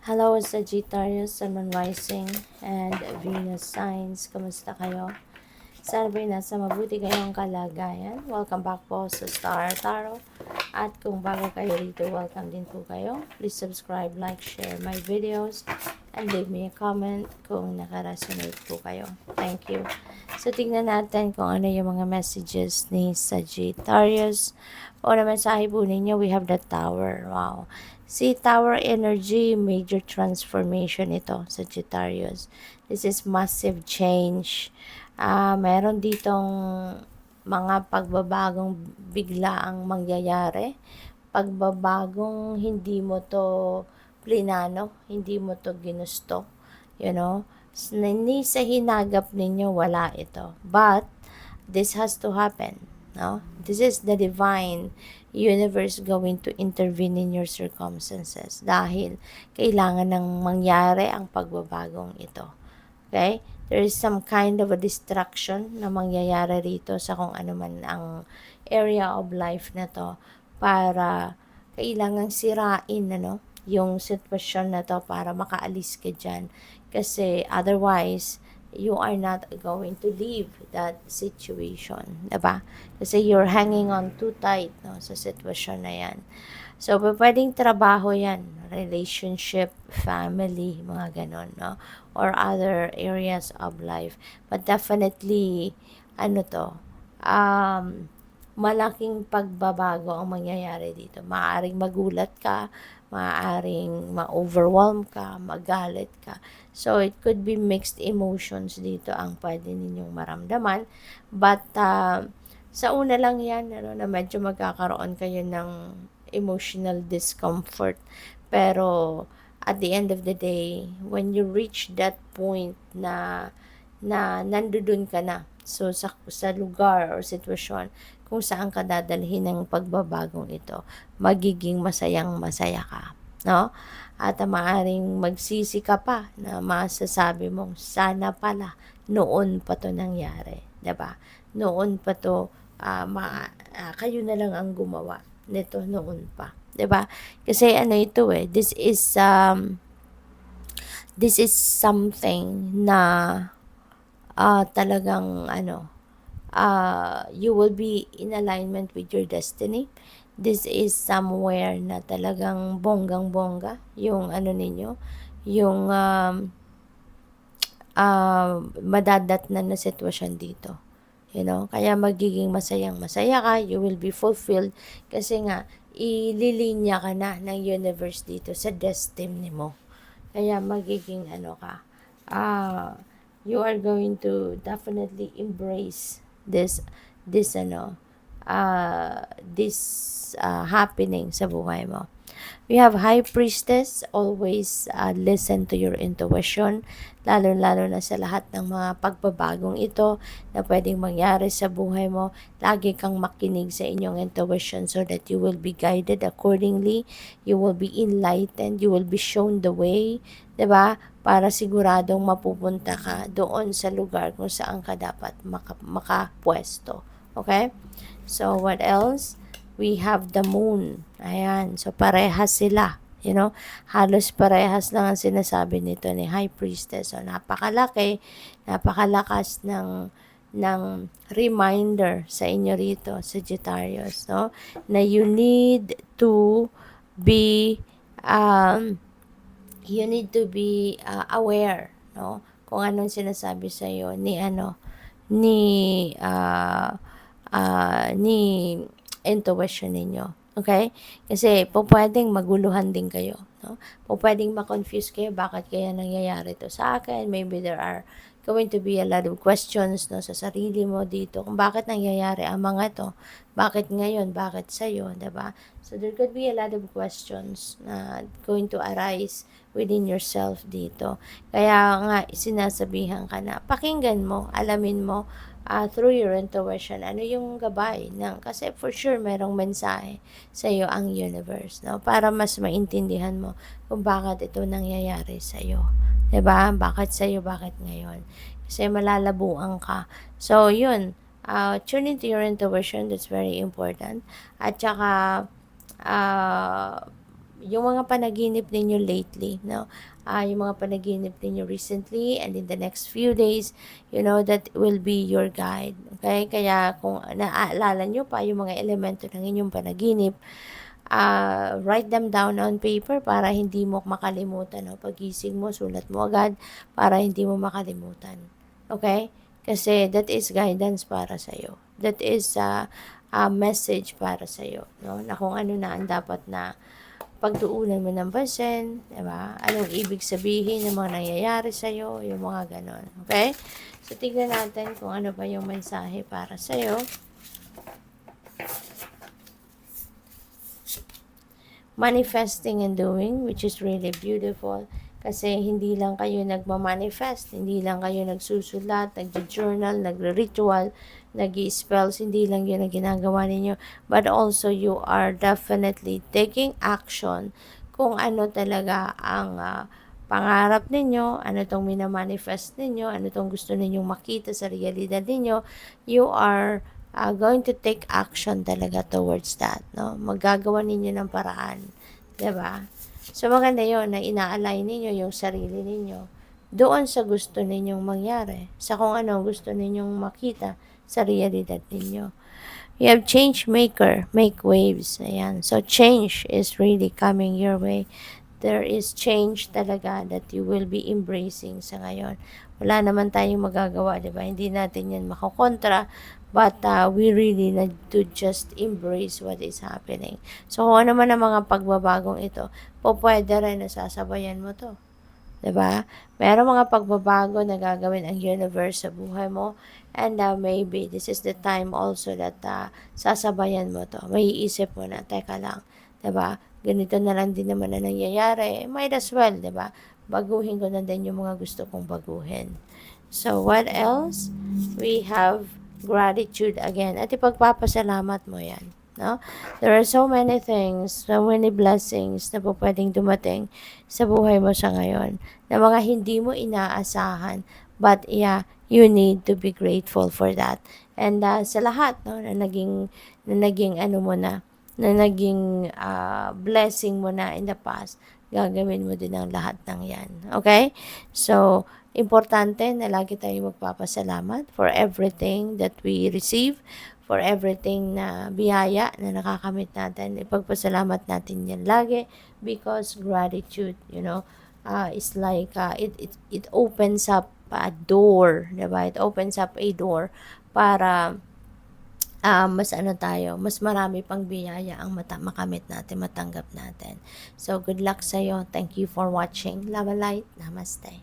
Hello, Sagittarius, Sun, Moon, Rising, and Venus signs. Kamusta kayo? Sana ba'y nasa mabuti kayong kalagayan? Welcome back po sa Star Tarot. At kung bago kayo dito, welcome din po kayo. Please subscribe, like, share my videos, and leave me a comment kung nakaresonate po kayo. Thank you. So, tingnan natin kung ano yung mga messages ni Sagittarius. O na mensahe po ninyo, we have the Tower. Wow. Si Tower Energy, major transformation ito, Sagittarius. This is massive change. Meron ditong mga pagbabagong biglaang mangyayari. Pagbabagong hindi mo to plinano, hindi mo to ginusto. You know, ni sa hinagap ninyo, wala ito. But, this has to happen. No? This is the divine universe going to intervene in your circumstances dahil kailangan ng mangyari ang pagbabagong ito. Okay? There is some kind of a distraction na mangyayari rito sa kung ano man ang area of life na to para kailangang sirain yung sitwasyon na to para makaalis ka dyan. Kasi otherwise, you are not going to leave that situation. Diba? Kasi you're hanging on too tight sa sitwasyon na yan. So, pwedeng trabaho yan, relationship, family, mga ganon, or other areas of life. But definitely, malaking pagbabago ang mangyayari dito. Maaaring magulat ka, maaaring ma-overwhelm ka, magalit ka. So, it could be mixed emotions dito ang pwede ninyong maramdaman. But, sa una lang yan, na medyo magkakaroon kayo ng emotional discomfort. Pero, at the end of the day, when you reach that point na nandoon ka na, so sa lugar or sitwasyon kung saan ka dadalhin ng pagbabagong ito, magiging masayang-masaya ka, no? At maaring magsisi ka pa na masasabi mong sana pala noon pa to nangyari, 'di ba? Noon pa to kayo na lang ang gumawa nito noon pa, 'di ba? Kasi ito this is something na talagang you will be in alignment with your destiny. This is somewhere na talagang bonggang-bongga yung ninyo, yung madadatnan na sitwasyon dito. You know, kaya magiging masayang-masaya ka, you will be fulfilled kasi nga ililinya ka na ng universe dito sa destiny mo. Kaya magiging you are going to definitely embrace this this happening sa buhay mo. We have High Priestess, always listen to your intuition, lalo-lalo na sa lahat ng mga pagbabagong ito na pwedeng mangyari sa buhay mo. Lagi kang makinig sa inyong intuition so that you will be guided accordingly, you will be enlightened, you will be shown the way, 'di ba? Para siguradong mapupunta ka doon sa lugar kung saan ka dapat makapwesto. Okay? So, what else? We have the moon. Ayan. So, parehas sila. You know, halos parehas lang ang sinasabi nito ni High Priestess. So, napakalaki, napakalakas ng reminder sa inyo rito, Sagittarius, no? Na you need to be aware, no? Kung anong sinasabi sa iyo ni ni intuition ninyo. Okay? Kasi pwedeng maguluhan din kayo, no? Pwedeng ma-confuse kayo, bakit kaya nangyayari to sa akin? Maybe there are going to be a lot of questions sa sarili mo dito kung bakit nangyayari ang mga to. Bakit ngayon? Bakit sa'yo? Diba? So, there could be a lot of questions na going to arise within yourself dito. Kaya nga, sinasabihan ka na, pakinggan mo, alamin mo, through your intuition, ano yung gabay kasi for sure merong mensahe sa iyo ang universe, no? Para mas maintindihan mo kung bakit ito nangyayari sa iyo. 'Di ba? Bakit sa iyo, bakit ngayon? Kasi malalabuan ka. So, yun, tune into your intuition, that's very important. At saka yung mga panaginip ninyo lately, no? Yung mga panaginip ninyo recently and in the next few days, that will be your guide. Okay? Kaya kung naaalala nyo pa yung mga elemento ng inyong panaginip, write them down on paper para hindi mo makalimutan. No? Pagising mo, sulat mo agad para hindi mo makalimutan. Okay? Kasi that is guidance para sa'yo. That is a message para sa'yo. No? Na kung ano na ang dapat na pagtuunan mo ng pansin, diba? Anong ibig sabihin ng mga nangyayari sa'yo, yung mga ganon. Okay? So, tignan natin kung ano ba yung mensahe para sa'yo. Manifesting and doing, which is really beautiful. Kasi hindi lang kayo nagmamanifest, hindi lang kayo nagsusulat, nag-journal, nagre-ritual, nag-spells, hindi lang yun ang ginagawa ninyo, but also you are definitely taking action kung ano talaga ang pangarap ninyo, ano tong minamanifest ninyo, ano tong gusto ninyong makita sa realidad ninyo. You are going to take action talaga towards that, no? Magagawa ninyo ng paraan, 'di ba? So maganda 'yon na ina-align ninyo yung sarili ninyo doon sa gusto ninyong mangyari, sa kung ano gusto ninyong makita sa realidad ninyo. You have change maker, make waves. Ayan. So change is really coming your way. There is change talaga that you will be embracing sa ngayon. Wala naman tayong magagawa, di ba? Hindi natin yan makokontra, but we really need to just embrace what is happening. So, kung ano man ang mga pagbabagong ito, pwede rin na sasabayan mo to. Diba? Meron mga pagbabago na gagawin ang universe sa buhay mo, and maybe this is the time also that sasabayan mo to. May iisip mo na, teka lang, diba? Ganito na lang din naman na nangyayari. Might as well, diba? Baguhin ko na din yung mga gusto kong baguhin. So, what else? We have gratitude again. At ipagpapasalamat mo yan. No? There are so many things, so many blessings na po pwedeng dumating sa buhay mo sa ngayon na mga hindi mo inaasahan. But yeah, you need to be grateful for that. And sa lahat no, na naging ano mo na naging blessing mo na in the past, gagawin mo din ang lahat ng yan. Okay? So, importante na lagi tayong magpapasalamat for everything that we receive, for everything na biyaya na nakakamit natin. Ipagpasalamat natin yan lagi because gratitude, is like, it opens up a door, diba? It opens up a door para mas mas marami pang biyaya ang makamit natin, matanggap natin. So, good luck sa'yo. Thank you for watching. Love and light. Namaste.